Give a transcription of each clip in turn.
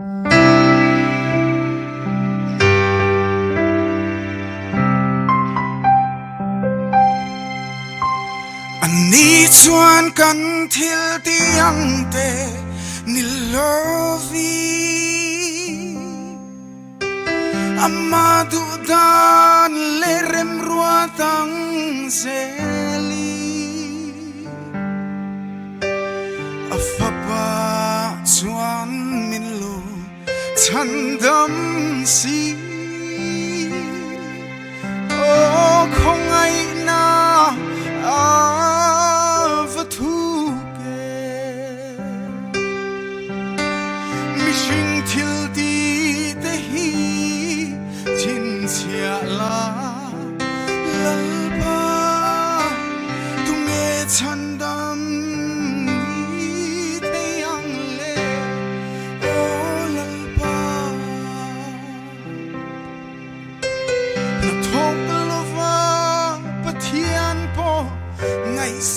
อันนี้ชวนกันทิลที่ยังเตนิลวีอามาดูดานเลเรมรัวตังเซลีอาฟาปาชวนมินโลฉันดำสีโอ้คงไงนา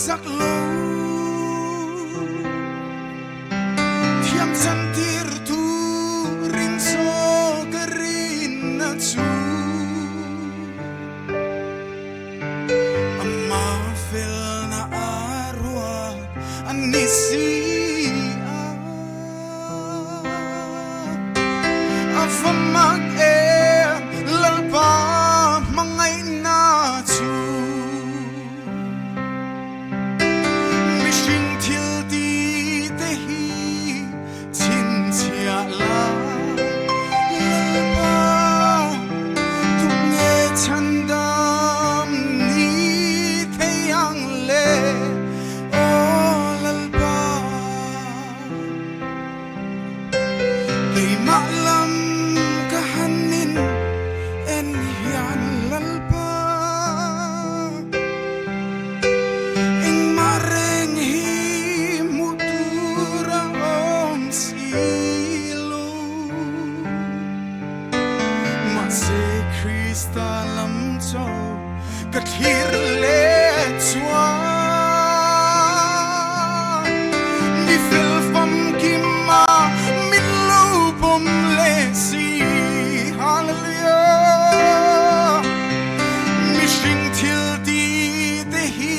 สักลูเทียมสันติรทูรินโซกรินนัจูอามาฟิลนาอารัวอันนิสีอาฟมักเอลลปามังไงนาจูKathir le chua mi fil fam kimma min lo pom le si hallelujah mi sing til di te hi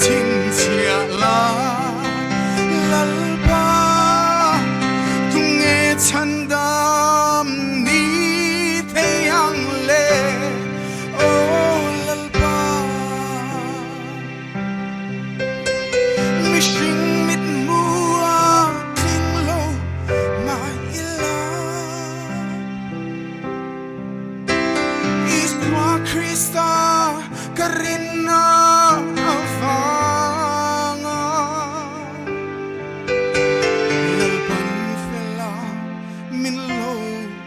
chin chia la lal pa tung e chan dam ni te yang le Crusade karina avanga lalpan fela min lo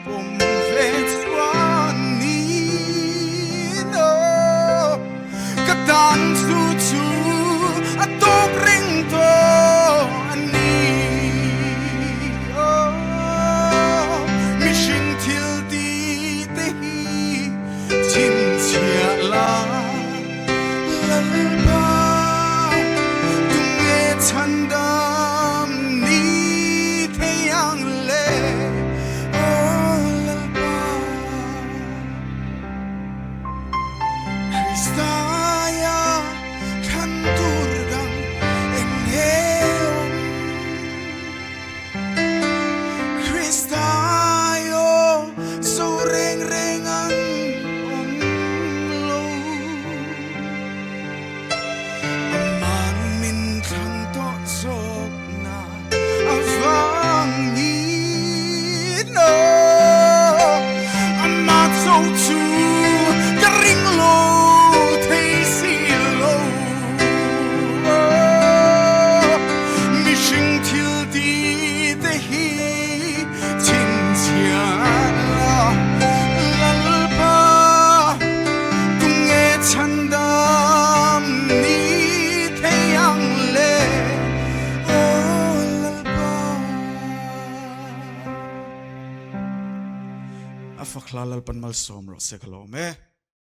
pom vetswani no katan su chu atok ring to ani oh mission till the chin chia la lal pa tung e chan dam ni the yang le oh lal pa Crusade kan turgang en heom Crusade so reng rengan Afaklalal pan malsom ro se kalome